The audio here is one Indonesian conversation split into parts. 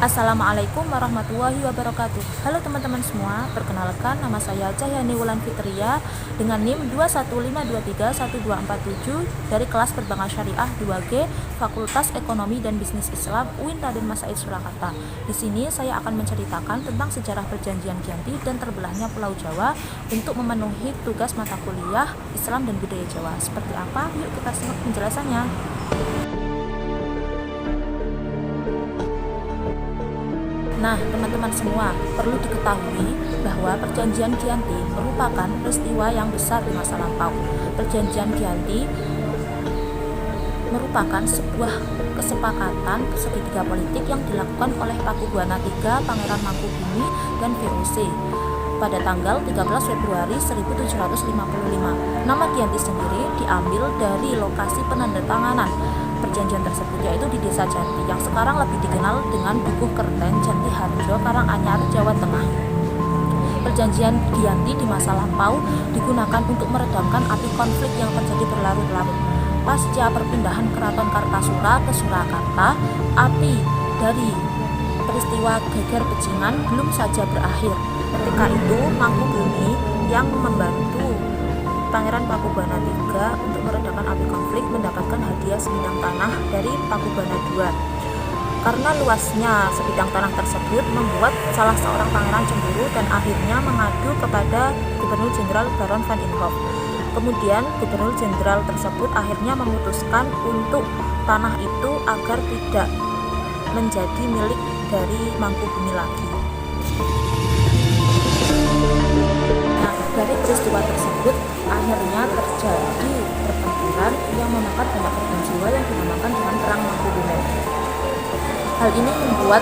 Assalamualaikum warahmatullahi wabarakatuh. Halo teman-teman semua, perkenalkan nama saya Cahyani Wulan Fitria dengan NIM 215231247 dari kelas Perbankan Syariah 2G Fakultas Ekonomi dan Bisnis Islam UIN Raden Mas Said Surakarta. Di sini saya akan menceritakan tentang sejarah perjanjian Giyanti dan terbelahnya Pulau Jawa untuk memenuhi tugas mata kuliah Islam dan Budaya Jawa. Seperti apa? Yuk kita simak penjelasannya. Nah, teman-teman semua, perlu diketahui bahwa Perjanjian Giyanti merupakan peristiwa yang besar di masa lampau. Perjanjian Giyanti merupakan sebuah kesepakatan segitiga politik yang dilakukan oleh Pakubuwana III, Pangeran Mangkubumi, dan VOC pada tanggal 13 Februari 1755. Nama Giyanti sendiri diambil dari lokasi penandatanganan perjanjian tersebut, yaitu di Desa Janti yang sekarang lebih dikenal dengan Dukuh Kerten, Janti Harjo, Karanganyar, Jawa Tengah. Perjanjian Giyanti di masa lampau digunakan untuk meredamkan api konflik yang terjadi berlarut-larut. Pasca perpindahan Keraton Kartasura ke Surakarta, api dari peristiwa Geger Becingan belum saja berakhir. Ketika itu, Mangkubumi yang membantu Pangeran Pakubuwana III untuk meredakan api konflik mendapatkan hadiah sebidang tanah dari Pakubuwana II. Karena luasnya sebidang tanah tersebut membuat salah seorang pangeran cemburu dan akhirnya mengadu kepada Gubernur Jenderal Baron van Imhoff. Kemudian Gubernur Jenderal tersebut akhirnya memutuskan untuk tanah itu agar tidak menjadi milik dari Mangkubumi lagi. Nah, dari peristiwa tersebut akhirnya terjadi pertempuran yang memakan banyak korban jiwa yang dinamakan dengan Perang Mangkubumi. Hal ini membuat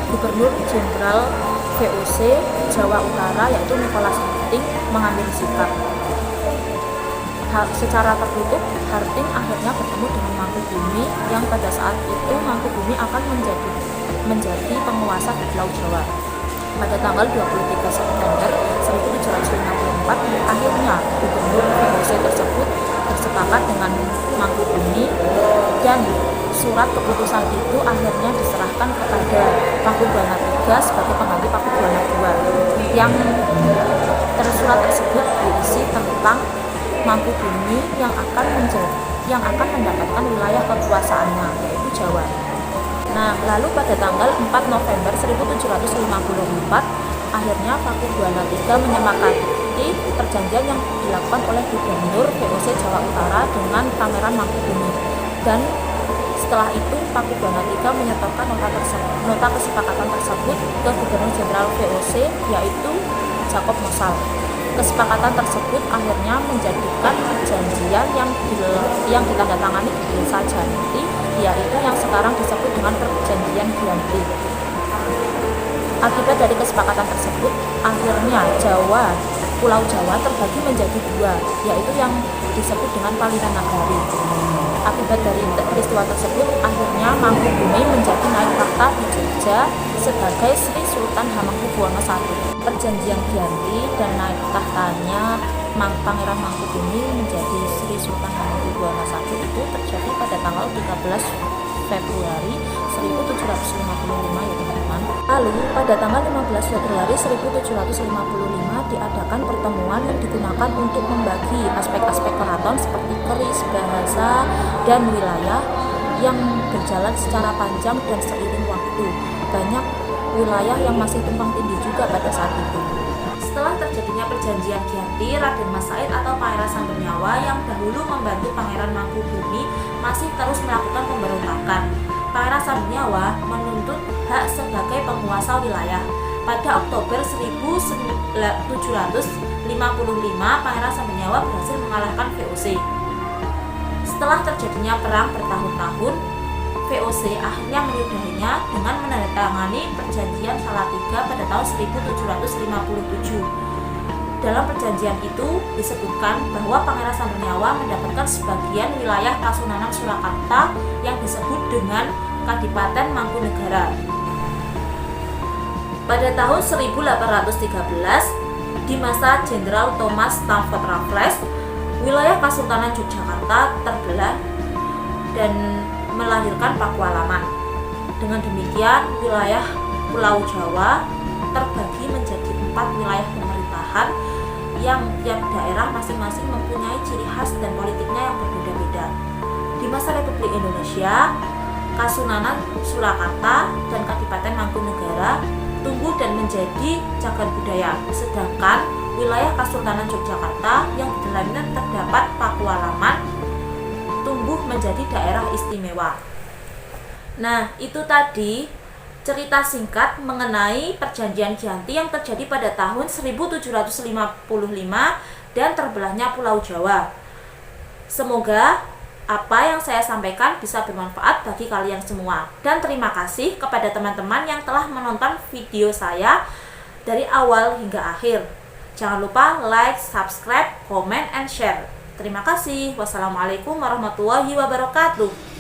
Gubernur Jenderal VOC Jawa Utara yaitu Nicholas Harting mengambil sikap. Secara tertutup, Harting akhirnya bertemu dengan Mangkubumi yang pada saat itu Mangkubumi akan menjadi penguasa di Pulau Jawa. Pada tanggal 23 September 1754, akhirnya Gubernur VOC tersebut bersepakat dengan Mangkubumi dan surat keputusan itu akhirnya diserahkan kepada Pakubuwana III sebagai pengganti Pakubuwana II. Yang surat tersebut berisi tentang Mangkubumi yang akan mendapatkan wilayah kekuasaannya yaitu Jawa. Nah, lalu pada tanggal 4 November 1754, akhirnya Pakubuwana III menyepakati perjanjian yang dilakukan oleh Gubernur VOC Jawa Utara dengan Pangeran Mangkubumi. Dan setelah itu Pakubuwana III menyetorkan nota kesepakatan tersebut ke Gubernur Jenderal VOC yaitu Jacob Mosal. Kesepakatan tersebut akhirnya menjadikan perjanjian yang ditandatangani di Desa Janti, yaitu yang sekarang disebut dengan Perjanjian Giyanti. Akibat dari kesepakatan tersebut, akhirnya Pulau Jawa terbagi menjadi dua, yaitu yang disebut dengan Paliran Nagari. Akibat dari peristiwa tersebut, akhirnya Mangkubumi menjadi naik takhta di Jogja sebagai Sri Sultan Hamengkubuwono I. Perjanjian Giyanti dan naik tahtanya Pangeran Mangkubumi menjadi Sri Sultan Hamengkubuwono I itu terjadi pada tanggal 13 Februari 1755 ya teman-teman. Lalu pada tanggal 15 Februari 1755 diadakan pertemuan yang digunakan untuk membagi aspek-aspek keraton seperti keris, bahasa, dan wilayah yang berjalan secara panjang dan seiring waktu. Banyak wilayah yang masih tumpang tindih juga pada saat itu. Setelah terjadinya perjanjian Giyanti, Raden Mas Said atau Pangeran Sambernyawa yang dahulu membantu Pangeran Mangkubumi masih terus melakukan pemberontakan. Pangeran Sambernyawa menuntut hak sebagai penguasa wilayah. Pada Oktober 1755, Pangeran Sambernyawa berhasil mengalahkan VOC. Setelah terjadinya perang bertahun-tahun, VOC akhirnya menyudahinya dengan menandatangani Perjanjian Salatiga pada tahun 1757. Dalam perjanjian itu disebutkan bahwa Pangeran Sambernyawa mendapatkan sebagian wilayah Kasunanan Surakarta yang disebut dengan Kadipaten Mangkunegara. Pada tahun 1813, di masa Jenderal Thomas Stamford Raffles, wilayah Kesultanan Yogyakarta terbelah dan melahirkan Pakualaman. Dengan demikian, wilayah Pulau Jawa terbagi menjadi 4 wilayah pemerintahan yang tiap daerah masing-masing mempunyai ciri khas dan politiknya yang berbeda-beda. Di masa Republik Indonesia, Kasunanan Surakarta dan Kadipaten Mangkunegaran tumbuh dan menjadi cagar budaya, sedangkan wilayah Kesultanan Yogyakarta yang di dalamnya terdapat Pakualaman tumbuh menjadi daerah istimewa. Nah, itu tadi cerita singkat mengenai Perjanjian Giyanti yang terjadi pada tahun 1755 dan terbelahnya Pulau Jawa. Semoga apa yang saya sampaikan bisa bermanfaat bagi kalian semua. Dan terima kasih kepada teman-teman yang telah menonton video saya dari awal hingga akhir. Jangan lupa like, subscribe, comment, and share. Terima kasih. Wassalamualaikum warahmatullahi wabarakatuh.